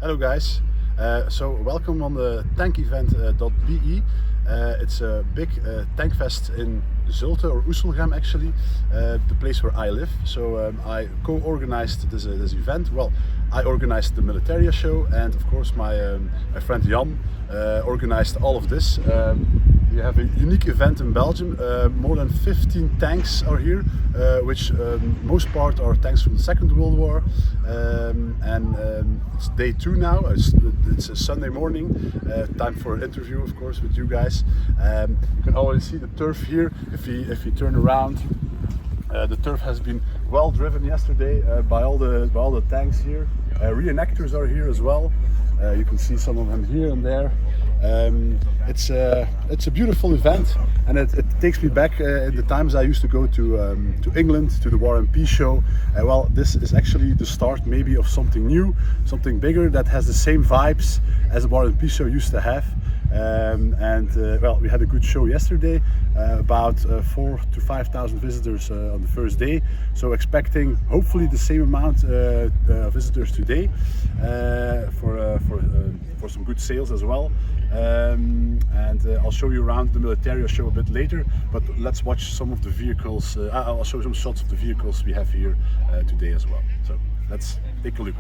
Hello guys, so welcome on the tankevent.be. It's a big tank fest in Zulte or Oeselgem actually, the place where I live. So I co-organized this event. Well, I organized the Militaria show, and of course my friend Jan organized all of this. We have a unique event in Belgium. More than 15 tanks are here, which most part are tanks from the Second World War. It's day 2 now. It's a Sunday morning. Time for an interview, of course, with you guys. You can already see the turf here. If you turn around, the turf has been well driven yesterday by all the tanks here. Reenactors are here as well. You can see some of them here and there. It's a beautiful event, and it takes me back in the times I used to go to England to the War and Peace show. Well, this is actually the start maybe of something new, something bigger that has the same vibes as the War and Peace show used to have. Well, we had a good show yesterday, about 4,000 to 5,000 visitors on the first day, so expecting hopefully the same amount of visitors today for some good sales as well. I'll show you around the Militaria show a bit later, but let's watch some of the vehicles. I'll show some shots of the vehicles we have here today as well. So let's take a look.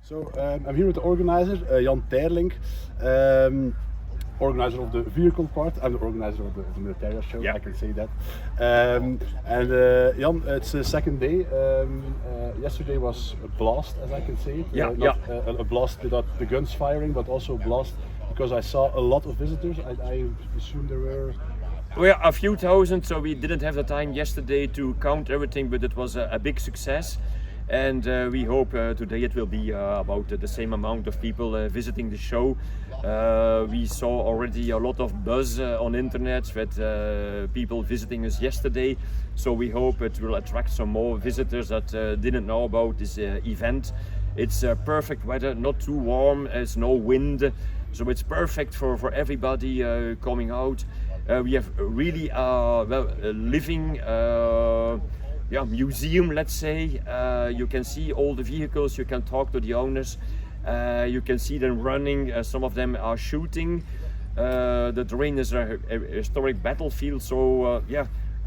So I'm here with the organizer, Jan Teerlinck, organizer of the vehicle part. I'm the organizer of the Militaria show, yeah. I can say that. Jan, it's the second day. Yesterday was a blast, as I can say. A blast without the guns firing, but also a blast because I saw a lot of visitors. I assume there were... Well, a few thousand, so we didn't have the time yesterday to count everything, but it was a big success. And we hope today it will be about the same amount of people visiting the show. We saw already a lot of buzz on internet with people visiting us yesterday, so we hope it will attract some more visitors that didn't know about this event. It's perfect weather, not too warm, there's no wind, so it's perfect for everybody coming out. We have really living museum, let's say. You can see all the vehicles, you can talk to the owners, you can see them running, some of them are shooting. The terrain is a historic battlefield, so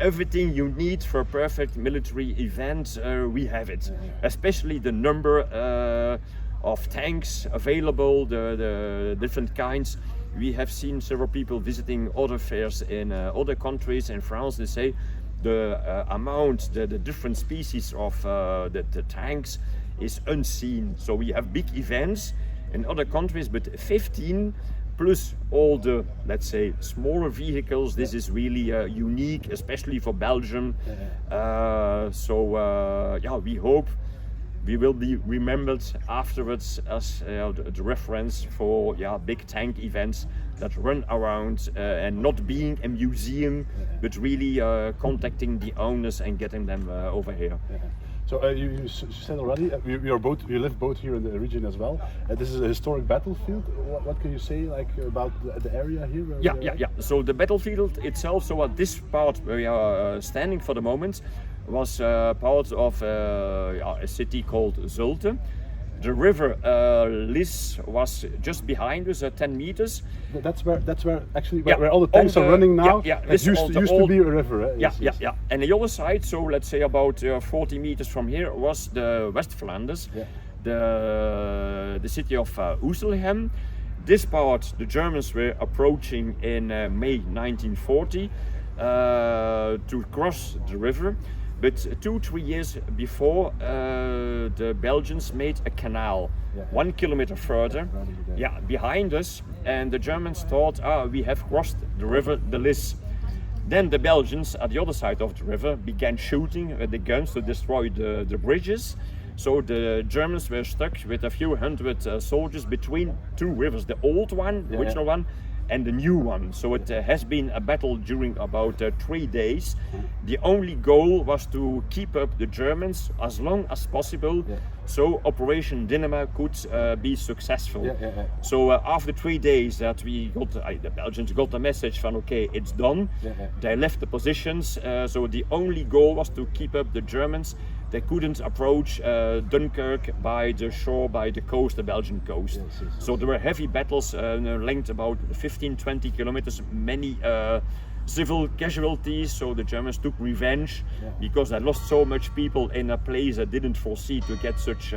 everything you need for a perfect military event, we have it. Especially the number of tanks available, the different kinds. We have seen several people visiting other fairs in other countries. In France, they say the amount, the different species of the tanks is unseen. So we have big events in other countries, but 15 plus all the, let's say, smaller vehicles. This is really unique, especially for Belgium. We hope we will be remembered afterwards as the reference for big tank events that run around and not being a museum, but really contacting the owners and getting them over here. So you said already, you live both here in the region as well. This is a historic battlefield. What can you say about the area here? So the battlefield itself, so at this part where we are standing for the moment, was part of a city called Zulte. The river Lys was just behind us at 10 meters. That's where actually where all the tanks are running now. It used to be a river. Yes. And the other side, so let's say about 40 meters from here, was the West Flanders, the city of Oeselgem. This part the Germans were approaching in May 1940 to cross the river. But 2-3 years before, the Belgians made a canal 1 kilometer further, behind us, and the Germans thought, we have crossed the river, the Lys. Then the Belgians at the other side of the river began shooting with the guns to destroy the bridges. So the Germans were stuck with a few hundred soldiers between two rivers, the old one, the original one, and the new one. So it has been a battle during about 3 days. The only goal was to keep up the Germans as long as possible, so Operation Dynamo could be successful. So after 3 days that we got, the Belgians got the message from okay, it's done. They left the positions, so the only goal was to keep up the Germans. They couldn't approach Dunkirk by the shore, by the coast, the Belgian coast. So there were heavy battles, length about 15-20 kilometers, many civil casualties. So the Germans took revenge because they lost so much people in a place that didn't foresee to get such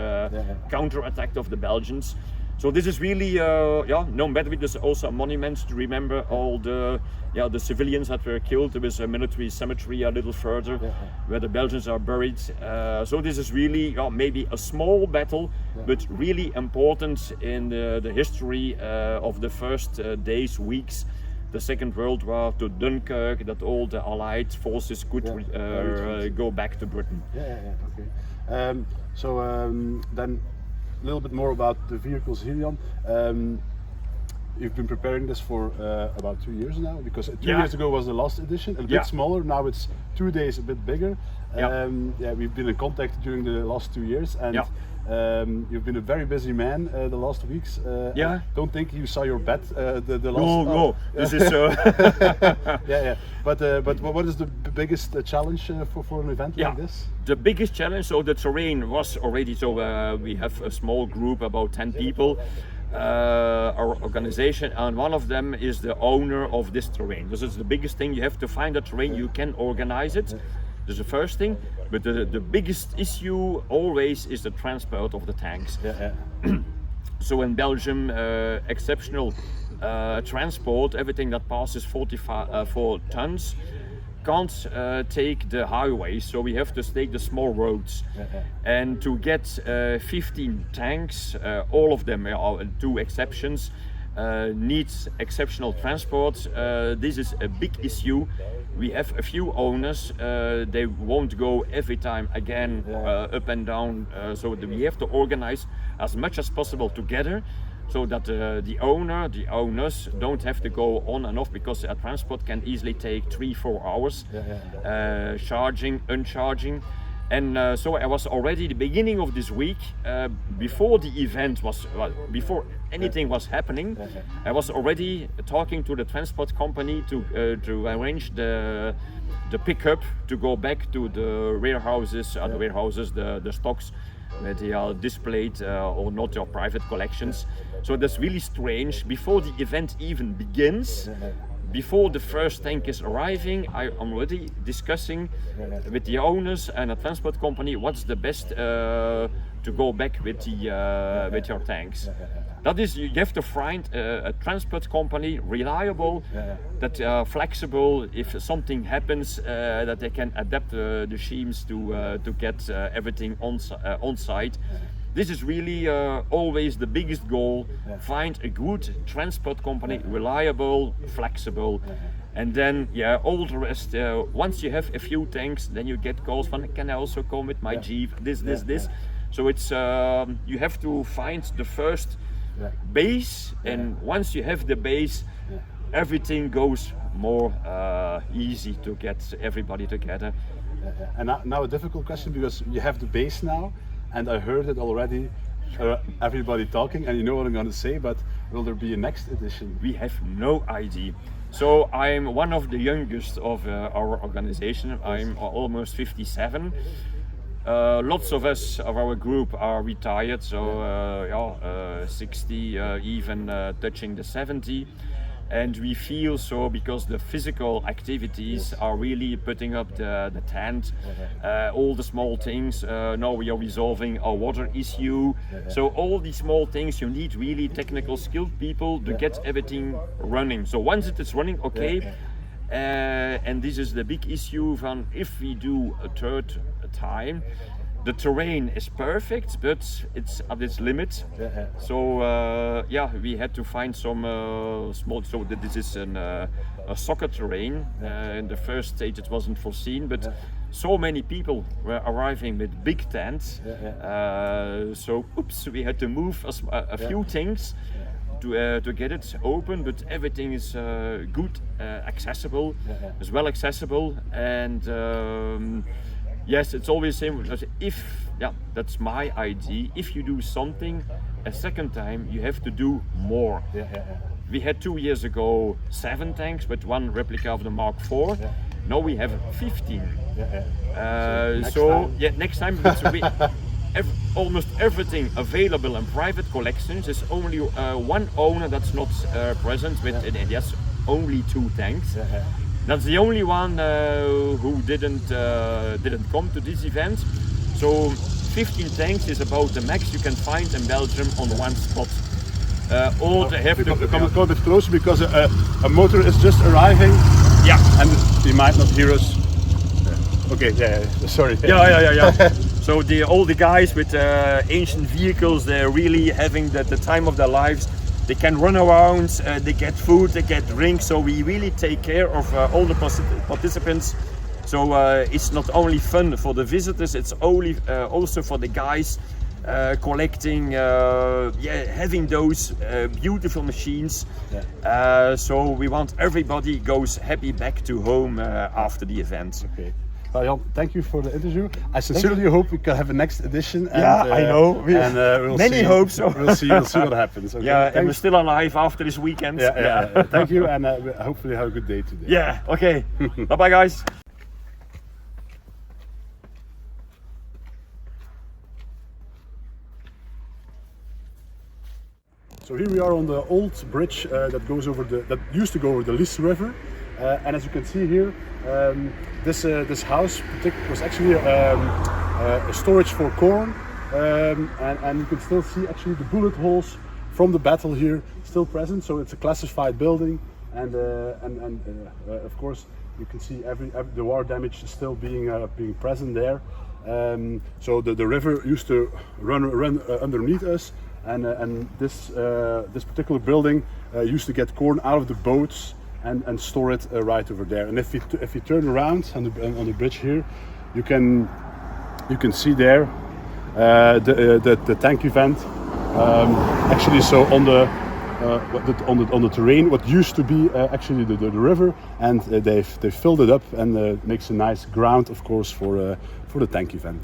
counter-attack of the Belgians. So this is really, no matter if there's also a monument to remember all the civilians that were killed. There was a military cemetery a little further where the Belgians are buried. So this is really maybe a small battle, but really important in the history of the first days, weeks, the Second World War, to Dunkirk, that all the Allied forces could go back to Britain. Okay. Then a little bit more about the vehicles here, Jan. You've been preparing this for about 2 years now, because 2 years ago was the last edition, a bit smaller. Now it's 2 days, a bit bigger. We've been in contact during the last 2 years, and you've been a very busy man the last weeks. I don't think you saw your bet the last. No. This is so. But what is the biggest challenge for an event like this? The biggest challenge, so the terrain was already, so we have a small group, about 10 people, our organization, and one of them is the owner of this terrain. This is the biggest thing. You have to find a terrain, you can organize it. This is the first thing, but the biggest issue always is the transport of the tanks. So in Belgium, exceptional transport, everything that passes 44 tons can't take the highways, so we have to take the small roads. And to get 15 tanks, all of them are 2 exceptions, needs exceptional transport. This is a big issue. we have a few owners, they won't go every time again up and down, so we have to organize as much as possible together, so that the owners don't have to go on and off, because a transport can easily take 3-4 hours, charging, uncharging. And so I was already the beginning of this week, before the event was, before anything was happening, I was already talking to the transport company to arrange the pickup to go back to the warehouses, the stocks where they are displayed or not, your private collections. So that's really strange. Before the event even begins, before the first tank is arriving, I'm already discussing with the owners and a transport company what's the best to go back with your tanks. That is, you have to find a transport company reliable, that flexible. If something happens, that they can adapt the schemes to get everything on site. This is really always the biggest goal. Find a good transport company, reliable, flexible, and then all the rest. Once you have a few tanks, then you get calls from, can I also come with my Jeep? This. So it's you have to find the first base, and once you have the base, everything goes more easy to get everybody together. And now a difficult question, because you have the base now, and I heard it already, everybody talking, and you know what I'm going to say, but will there be a next edition? We have no idea. So I'm one of the youngest of our organization. I'm almost 57. Lots of us of our group are retired, so 60, even touching the 70. And we feel so because the physical activities are really putting up the tent, all the small things. Now we are resolving our water issue. So all these small things, you need really technical skilled people to get everything running. So once it is running, okay. And this is the big issue from if we do a third time, the terrain is perfect, but it's at its limit. So we had to find some small. So this is a soccer terrain. In the first stage, it wasn't foreseen, but so many people were arriving with big tents. So we had to move a few things to get it open, but everything is good, accessible, as well accessible, and. Yes, it's always the same. If that's my idea. If you do something a second time, you have to do more. We had 2 years ago 7 tanks, but 1 replica of the Mark IV. Now we have 15. Next time almost everything available in private collections is only one owner that's not present with, and yes, only 2 tanks. That's the only one who didn't come to this event. So 15 tanks is about the max you can find in Belgium on one spot. They have to come a bit closer, because a motor is just arriving. Yeah, and he might not hear us. Okay, sorry. Yeah. So all the guys with ancient vehicles, they're really having the time of their lives. They can run around, they get food, they get drinks, so we really take care of all the participants. So it's not only fun for the visitors, it's only also for the guys collecting, having those beautiful machines. So we want everybody goes happy back to home after the event. Okay. Jan, thank you for the interview. I sincerely hope we can have a next edition. And, I know. We'll many hopes. We'll see what happens. Okay. And we're still alive after this weekend. Thank you, and hopefully have a good day today. Yeah. Okay. Bye, guys. So here we are on the old bridge that used to go over the Lys River. And as you can see here, this house was actually a storage for corn, and you can still see actually the bullet holes from the battle here still present. So it's a classified building, and of course you can see the war damage still being present there. So the river used to run underneath us, and this particular building used to get corn out of the boats. and store it right over there. And if you turn around on the bridge here, you can see there the tank event. Actually, so on the terrain, what used to be actually the river, and they filled it up, and makes a nice ground, of course, for the tank event.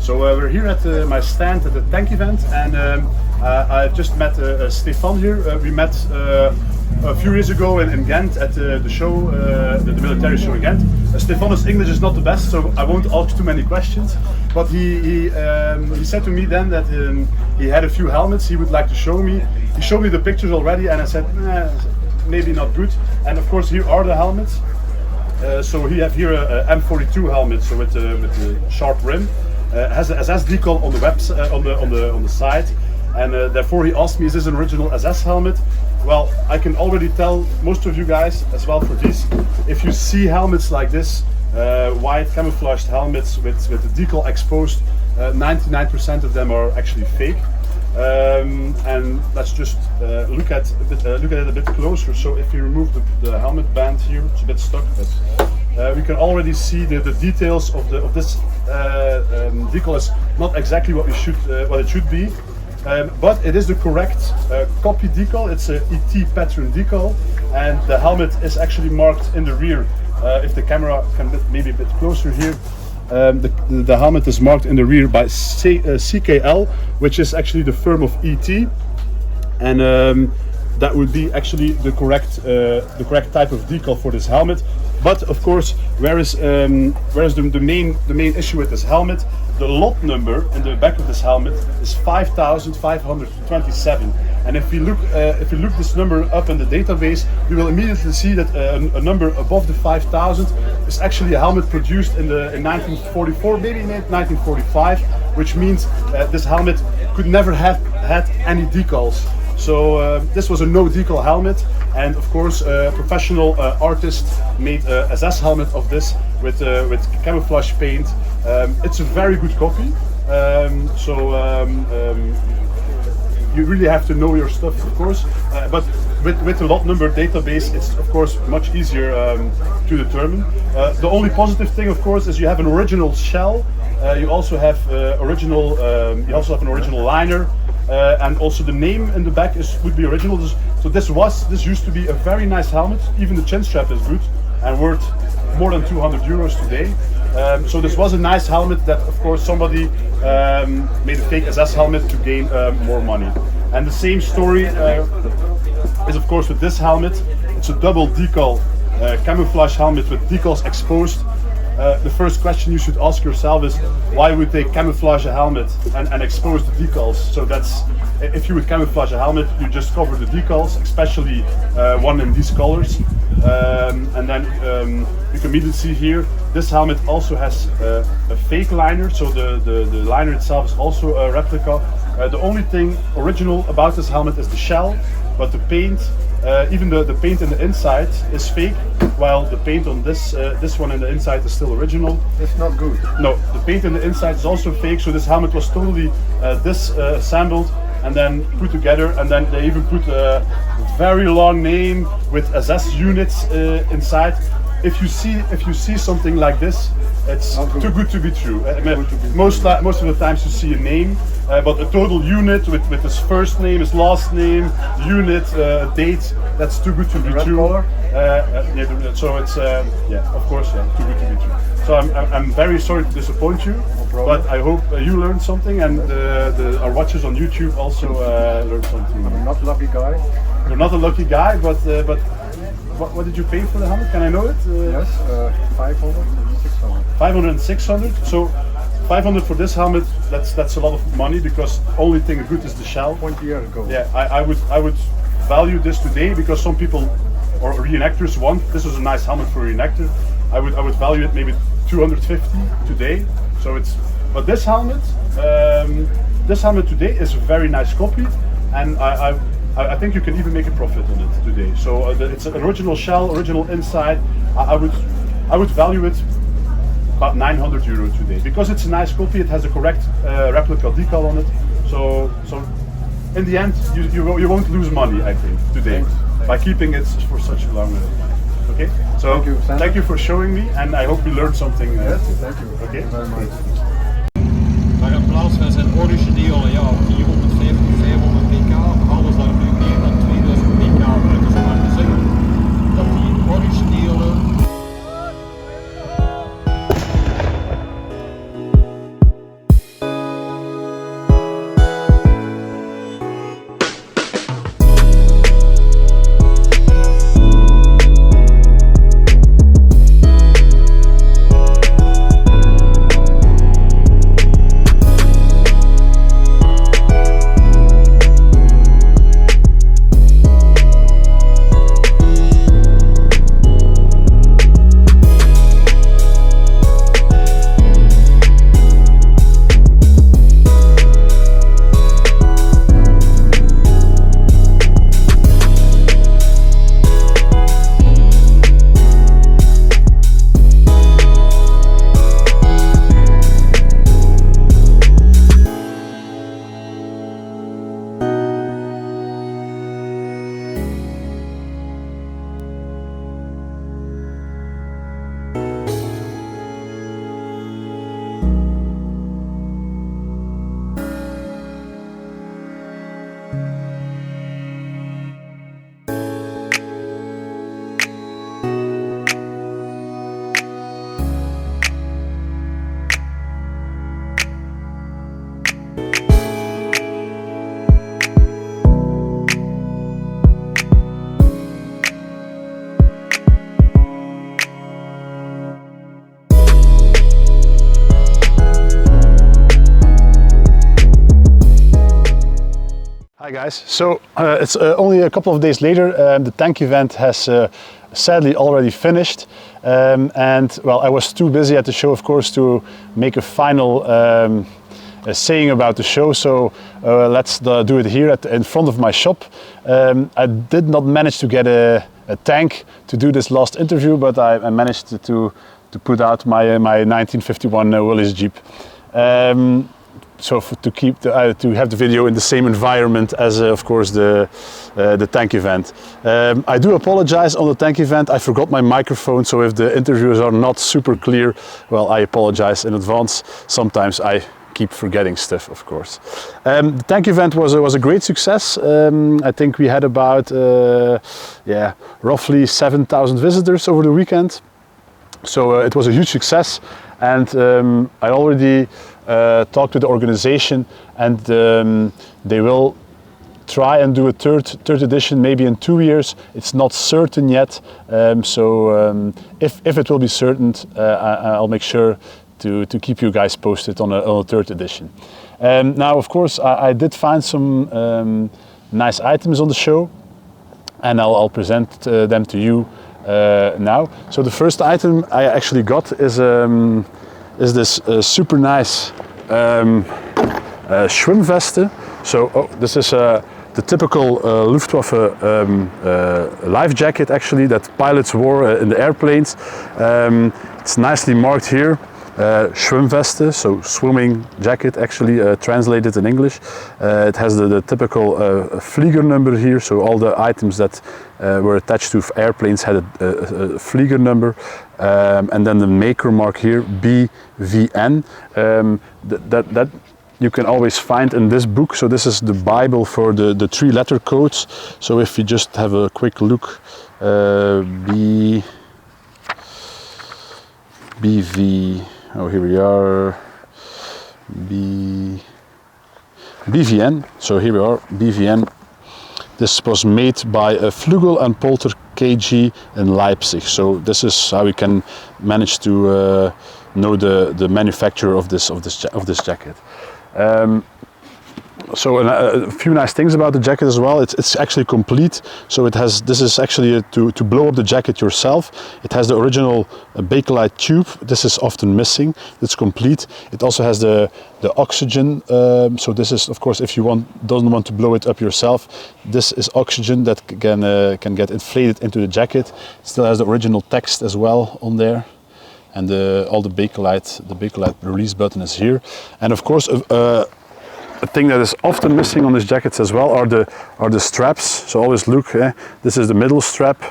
So we're here at my stand at the tank event, and I just met Stefan here. We met a few years ago in Ghent at the show, the military show in Ghent. Stefan's English is not the best, so I won't ask too many questions. But he said to me then that he had a few helmets he would like to show me. He showed me the pictures already, and I said, maybe not good. And of course, here are the helmets. So we have here a M42 helmet, so with the sharp rim. Has an SS decal on the on the side, and therefore he asked me, is this an original SS helmet? Well, I can already tell most of you guys as well for these, if you see helmets like this, white camouflaged helmets with the decal exposed, 99% of them are actually fake. And let's just look at it a bit closer. So if you remove the helmet band here, it's a bit stuck, but we can already see the details of this decal is not exactly what it should be. But it is the correct copy decal. It's a ET pattern decal, and the helmet is actually marked in the rear. If the camera can maybe a bit closer here, the helmet is marked in the rear by CKL, which is actually the firm of ET, and that would be actually the correct type of decal for this helmet. But of course, where is the main issue with this helmet? The lot number in the back of this helmet is 5,527, and if you look this number up in the database, you will immediately see that a number above the 5,000 is actually a helmet produced in 1944, maybe in 1945, which means this helmet could never have had any decals. So this was a no decal helmet, and of course a professional artist made a SS helmet of this with camouflage paint. It's a very good copy, you really have to know your stuff, of course, but with the lot number database, it's of course much easier to determine. The only positive thing, of course, is you have an original shell. You also have an original liner. And also the name in the back would be original. So this used to be a very nice helmet. Even the chin strap is good and worth more than 200 euros today. So this was a nice helmet that, of course, somebody made a fake SS helmet to gain more money. And the same story is, of course, with this helmet. It's a double decal camouflage helmet with decals exposed. The first question you should ask yourself is, why would they camouflage a helmet and expose the decals? So that's, if you would camouflage a helmet, you just cover the decals, especially one in these colors. And then you can immediately see here, this helmet also has a fake liner, so the liner itself is also a replica. The only thing original about this helmet is the shell, but the paint, even the paint in the inside is fake, while the paint on this one in the inside is still original. It's not good. No, the paint in the inside is also fake, so this helmet was totally disassembled and then put together, and then they even put a very long name with SS units inside. If you see something like this, it's too good to be true. Most of the times you see a name, but a total unit with his first name, his last name, unit, date, that's too good to be true. So it's of course, too good to be true. So I'm very sorry to disappoint you, but I hope you learned something, and our watchers on YouTube also learned something. I'm not a lucky guy. You're not a lucky guy, but what did you pay for the helmet? Can I know it? Yes, 500 and 600. 500 and 600. So 500 for this helmet. That's a lot of money, because only thing good is the shell. 20 years ago. Yeah, I would value this today, because some people or reenactors want. This is a nice helmet for a reenactor. I would value it maybe 250 today. So but this helmet today is a very nice copy, and I think you can even make a profit on it today. So it's an original shell, original inside. I would value it about 900 euro today, because it's a nice copy. It has a correct replica decal on it. So in the end, you won't lose money, I think, today by keeping it for such a long time. Okay. So thank you for showing me, and I hope you learned something. Yes, thank you. Okay. Thank you very much. Maar in plaats van zijn origineel 450, 500 pk, hadden ze daar nu meer dan 2000 pk uit. Dus maar te zeggen dat die originele guys, so it's only a couple of days later. The tank event has sadly already finished, and well, I was too busy at the show, of course, to make a final saying about the show, so let's do it here in front of my shop. I did not manage to get a tank to do this last interview, but I managed to put out my 1951 Willys Jeep. So to have the video in the same environment as of course the tank event. I do apologize on the tank event. I forgot my microphone, so if the interviews are not super clear, well, I apologize in advance. Sometimes I keep forgetting stuff, of course. The tank event was a great success. I think we had about roughly 7,000 visitors over the weekend. So it was a huge success, and I already talked to the organization, and they will try and do a third edition maybe in 2 years. It's not certain yet, if it will be certain, I'll make sure to keep you guys posted on a third edition. Now, of course, I did find some nice items on the show, and I'll present them to you now. So the first item I actually got is this super nice Schwimweste. So this is the typical Luftwaffe life jacket, actually, that pilots wore in the airplanes. It's nicely marked here. Schwimweste, so swimming jacket, actually translated in English. It has the typical Flieger number here, so all the items that were attached to airplanes had a Flieger number, and then the maker mark here, BVN. That you can always find in this book. So this is the Bible for the 3-letter codes. So if you just have a quick look, BV. Oh, here we are, BVN, so here we are, BVN. This was made by Flügel and Polter KG in Leipzig. So this is how we can manage to know the manufacturer of this jacket. So a few nice things about the jacket as well. It's actually complete. So this is actually to blow up the jacket yourself. It has the original Bakelite tube. This is often missing. It's complete. It also has the oxygen. So this is, of course, if you don't want to blow it up yourself, this is oxygen that can get inflated into the jacket. It still has the original text as well on there. And all the Bakelite release button is here. And of course, a thing that is often missing on these jackets as well are the straps. So always look, this is the middle strap.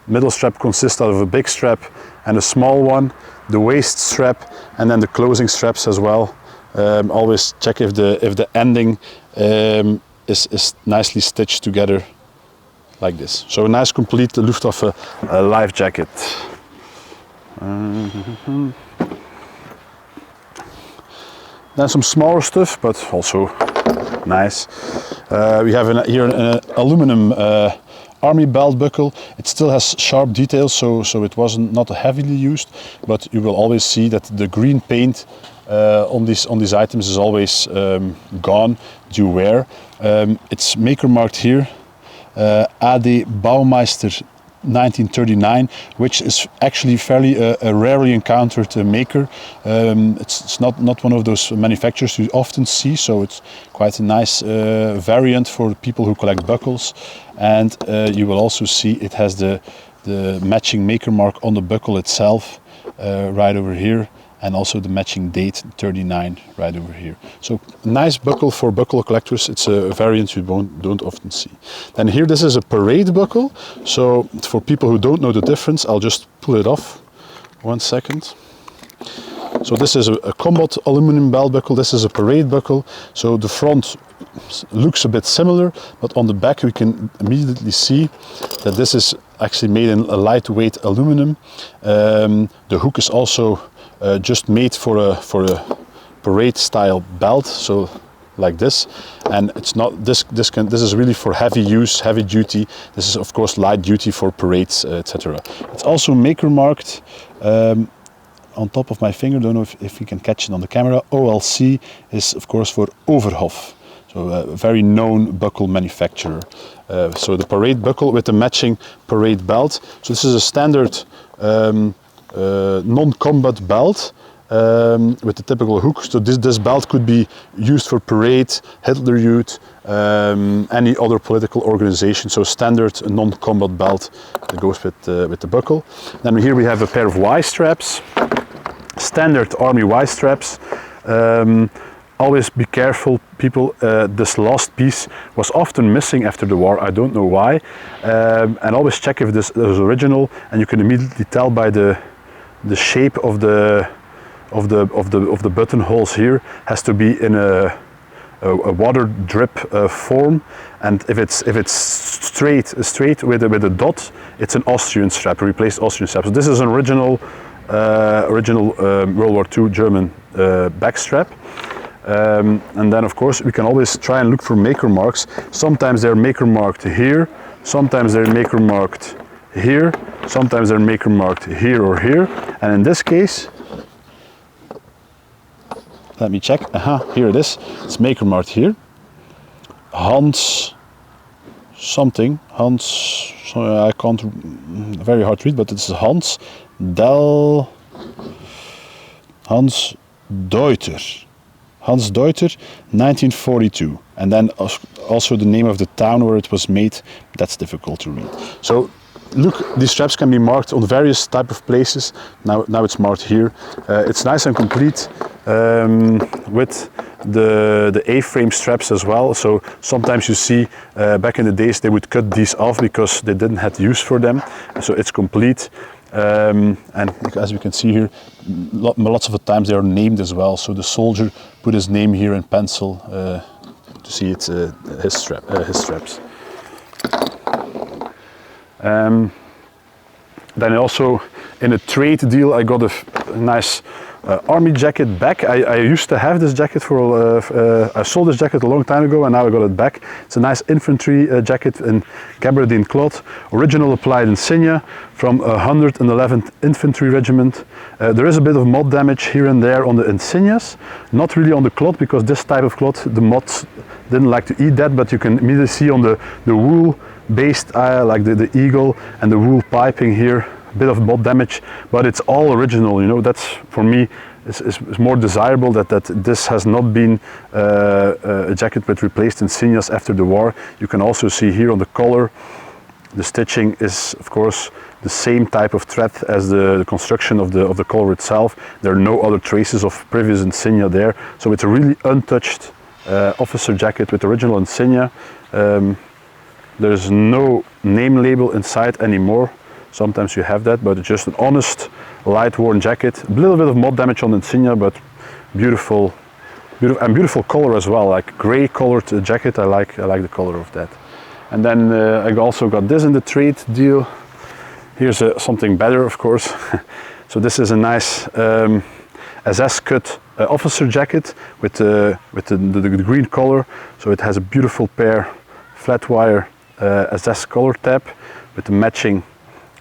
Middle strap consists of a big strap and a small one, the waist strap, and then the closing straps as well. Always check if the ending is nicely stitched together like this. So a nice complete Luftwaffe life jacket. Then some smaller stuff, but also nice. We have here an aluminum army belt buckle. It still has sharp details, so it wasn't not heavily used, but you will always see that the green paint on these items is always gone due wear. It's maker marked here, AD Baumeister 1939, which is actually fairly a rarely encountered maker. It's not one of those manufacturers you often see, so it's quite a nice variant for people who collect buckles. And you will also see it has the matching maker mark on the buckle itself, right over here, and also the matching date 39 right over here. So nice buckle for buckle collectors. It's a variant you don't often see. Then here, this is a parade buckle. So for people who don't know the difference, I'll just pull it off. 1 second. So this is a combat aluminum belt buckle. This is a parade buckle. So the front looks a bit similar, but on the back we can immediately see that this is actually made in a lightweight aluminum. The hook is also just made for a parade style belt, so like this, and it's not this is really for heavy use, heavy duty. This is of course light duty for parades, etc. It's also maker marked on top of my finger. Don't know if you can catch it on the camera. OLC is of course for Overhof. So a very known buckle manufacturer. So the parade buckle with the matching parade belt. So this is a standard non-combat belt with the typical hook. So this belt could be used for parade, Hitler Youth, any other political organization. So standard non-combat belt that goes with the buckle. Then here we have a pair of Y straps, standard army Y straps. Always be careful, people. This last piece was often missing after the war. I don't know why. And always check if this is original. And you can immediately tell by the shape of the buttonholes here. Has to be in a water drip form. And if it's straight with a dot, it's an Austrian strap, a replaced Austrian strap. So this is an original World War II German back strap. And then of course we can always try and look for maker marks. Sometimes they're maker marked here, sometimes they're maker marked here, sometimes they're maker marked here or here. And in this case, let me check. Here it is. It's maker marked here. Hans something. Hans, I can't, very hard to read, but it's Hans Deuter. Hans Deuter, 1942. And then also the name of the town where it was made, that's difficult to read. So look, these straps can be marked on various type of places. Now it's marked here. It's nice and complete with the A-frame straps as well. So sometimes you see back in the days they would cut these off because they didn't have use for them. So it's complete. And as you can see here, lots of the times they are named as well. So the soldier put his name here in pencil to see it's his straps. Then also in a trade deal I got a nice army jacket back. I used to have this jacket for, I sold this jacket a long time ago and now I got it back. It's a nice infantry jacket in gabardine cloth, original applied insignia from 111th Infantry Regiment. There is a bit of moth damage here and there on the insignias, not really on the cloth because this type of cloth, the moths didn't like to eat that, but you can immediately see on the wool based like the eagle and the wool piping here, a bit of moth damage, but it's all original, you know. That's for me is more desirable that this has not been a jacket with replaced insignias after the war. You can also see here on the collar, the stitching is of course the same type of thread as the construction of the collar itself. There are no other traces of previous insignia there, so it's a really untouched officer jacket with original insignia. There's no name label inside anymore. Sometimes you have that, but it's just an honest, light worn jacket. A little bit of moth damage on the insignia, but beautiful color as well. Like grey colored jacket. I like the color of that. And then I also got this in the trade deal. Here's something better, of course. So this is a nice SS cut officer jacket with the green color. So it has a beautiful pair flat wire SS collar tab with the matching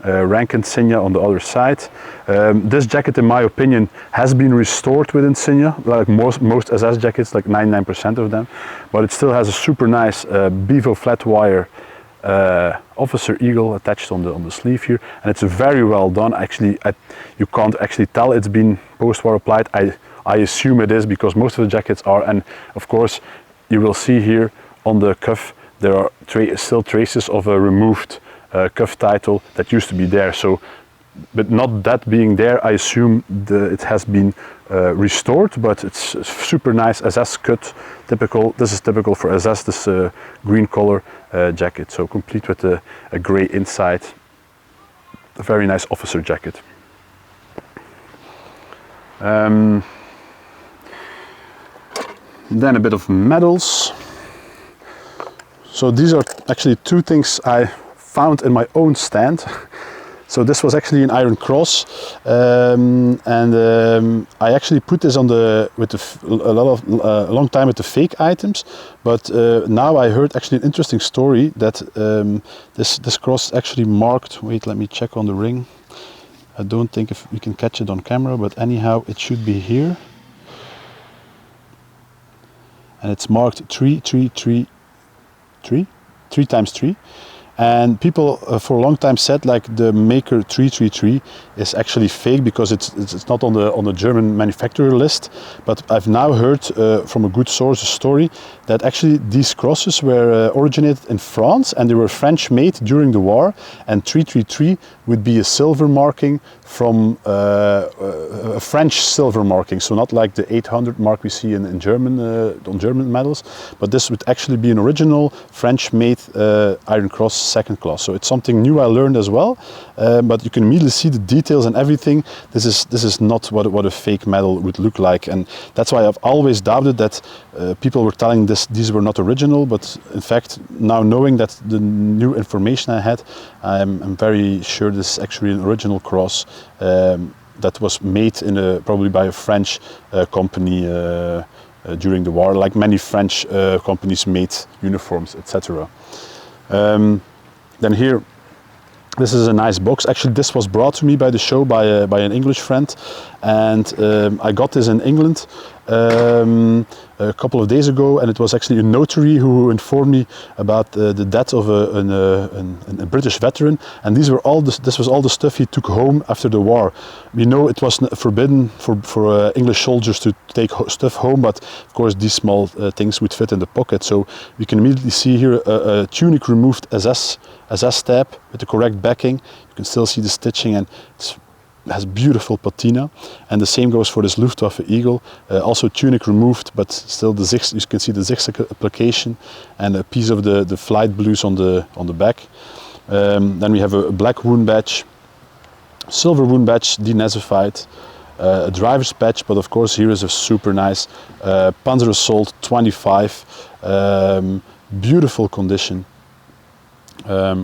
rank insignia on the other side. This jacket, in my opinion, has been restored with insignia, like most SS jackets, like 99% of them. But it still has a super nice Bevo flat wire officer eagle attached on the sleeve here, and it's very well done. Actually, you can't actually tell it's been post-war applied. I assume it is because most of the jackets are, and of course, you will see here on the cuff there are still traces of a removed cuff title that used to be there. So, but not that being there, I assume it has been restored. But it's super nice SS cut, typical. This is typical for SS. This green color jacket, so complete with a grey inside. A very nice officer jacket. Then a bit of medals. So these are actually two things I found in my own stand. So this was actually an Iron Cross, and I actually put this on a long time with the fake items. But now I heard actually an interesting story that this cross is actually marked. Wait, let me check on the ring. I don't think if we can catch it on camera, but anyhow, it should be here. and it's marked 3x3. And people for a long time said like the maker 333 is actually fake because it's not on the German manufacturer list. But I've now heard from a good source a story that actually these crosses were originated in France and they were French made during the war, and 333 would be a silver marking from a French silver marking, so not like the 800 mark we see in German on German medals, but this would actually be an original French made Iron Cross second class. So it's something new I learned as well, but you can immediately see the details and everything. This is not what a fake medal would look like, and that's why I've always doubted that people were telling these were not original, but in fact now knowing that the new information I had, I'm very sure this is actually an original cross that was made probably by a French company during the war, like many French companies made uniforms, etc. Then here, this is a nice box. Actually, this was brought to me by the show by an English friend, and I got this in England a couple of days ago, and it was actually a notary who informed me about the death of a British veteran, and this was all the stuff he took home after the war. We know it was forbidden for English soldiers to take stuff home, but of course these small things would fit in the pocket. So we can immediately see here a tunic removed SS tab with the correct backing. You can still see the stitching, and it has beautiful patina, and the same goes for this Luftwaffe eagle, also tunic removed, but still you can see the zigzag application and a piece of the flight blues on the back. Then we have a black wound badge, silver wound badge, denazified, a driver's badge, but of course here is a super nice Panzer Assault 25, beautiful condition,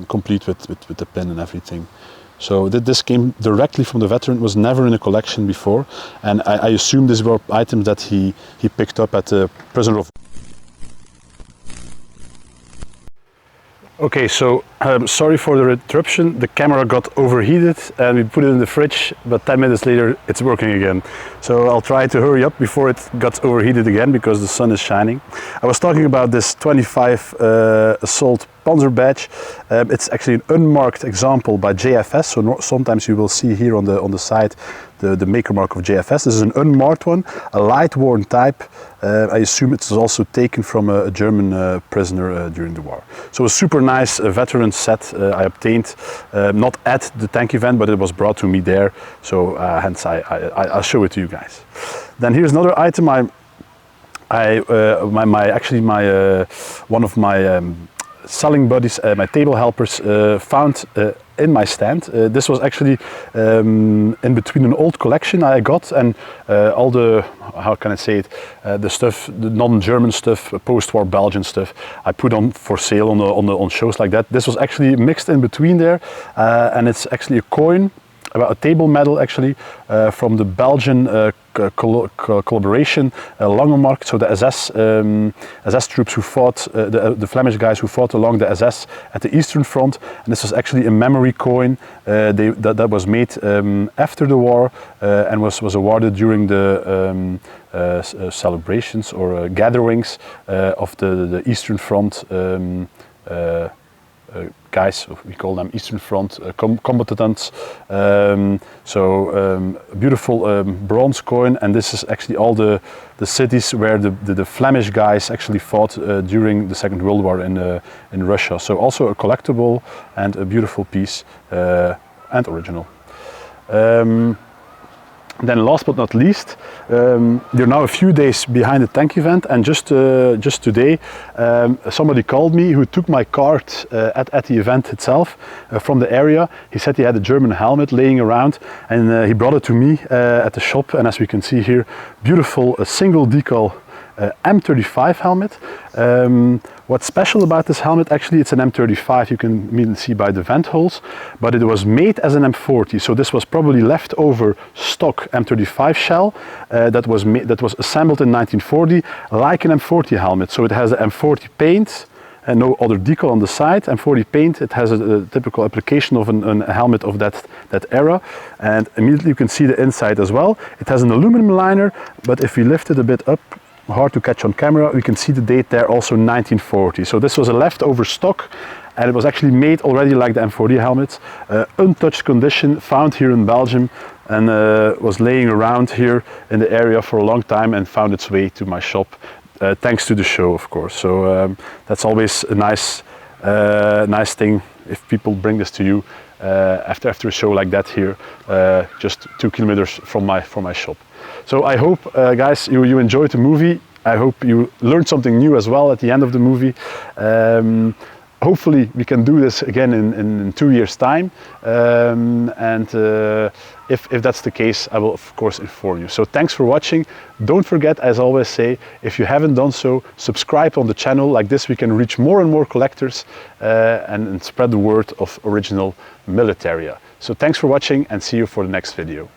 complete with the pin and everything. So this came directly from the veteran, was never in a collection before, and I assume these were items that he picked up at the prisoner of. Okay, so sorry for the interruption. The camera got overheated and we put it in the fridge, but 10 minutes later it's working again. So I'll try to hurry up before it got overheated again because the sun is shining. I was talking about this 25 Assault Panzer Badge. It's actually an unmarked example by JFS, so sometimes you will see here on the side the maker mark of JFS. This is an unmarked one, a light worn type. I assume it was also taken from a German prisoner during the war. So a super nice veteran set I obtained, not at the tank event, but it was brought to me there. So hence I'll show it to you guys. Then here's another item. One of my selling buddies, my table helpers, found in my stand. This was actually in between an old collection I got and all the, how can I say it, the stuff, the non-German stuff, post-war Belgian stuff, I put on for sale on shows like that. This was actually mixed in between there, and it's actually a coin, a table medal actually, from the Belgian collaboration, Langemark, so the SS troops who fought, the Flemish guys who fought along the SS at the Eastern Front, and this was actually a memory coin that was made after the war and was awarded during the celebrations or gatherings of the Eastern Front guys, we call them Eastern Front combatants. So a beautiful bronze coin, and this is actually all the cities where the Flemish guys actually fought during the Second World War in Russia. So also a collectible and a beautiful piece and original. Then last but not least, they're now a few days behind the tank event, and just today somebody called me who took my card at the event itself from the area. He said he had a German helmet laying around, and he brought it to me at the shop, and as we can see here, beautiful single decal M35 helmet. What's special about this helmet, actually it's an M35, you can immediately see by the vent holes, but it was made as an M40, so this was probably leftover stock M35 shell that was assembled in 1940 like an M40 helmet. So it has the M40 paint and no other decal on the side. M40 paint, it has a typical application of a helmet of that era, and immediately you can see the inside as well. It has an aluminum liner, but if we lift it a bit up, hard to catch on camera. We can see the date there, also 1940. So this was a leftover stock, and it was actually made already like the M40 helmet, untouched condition, found here in Belgium, and was laying around here in the area for a long time and found its way to my shop, thanks to the show, of course. So that's always a nice thing if people bring this to you after a show like that here, just 2 kilometers from my shop. So I hope, guys, you enjoyed the movie. I hope you learned something new as well at the end of the movie. Hopefully we can do this again in 2 years' time, if that's the case, I will of course inform you. So thanks for watching. Don't forget, as I always say, if you haven't done so, subscribe on the channel. Like this we can reach more and more collectors and spread the word of original Militaria. So thanks for watching, and see you for the next video.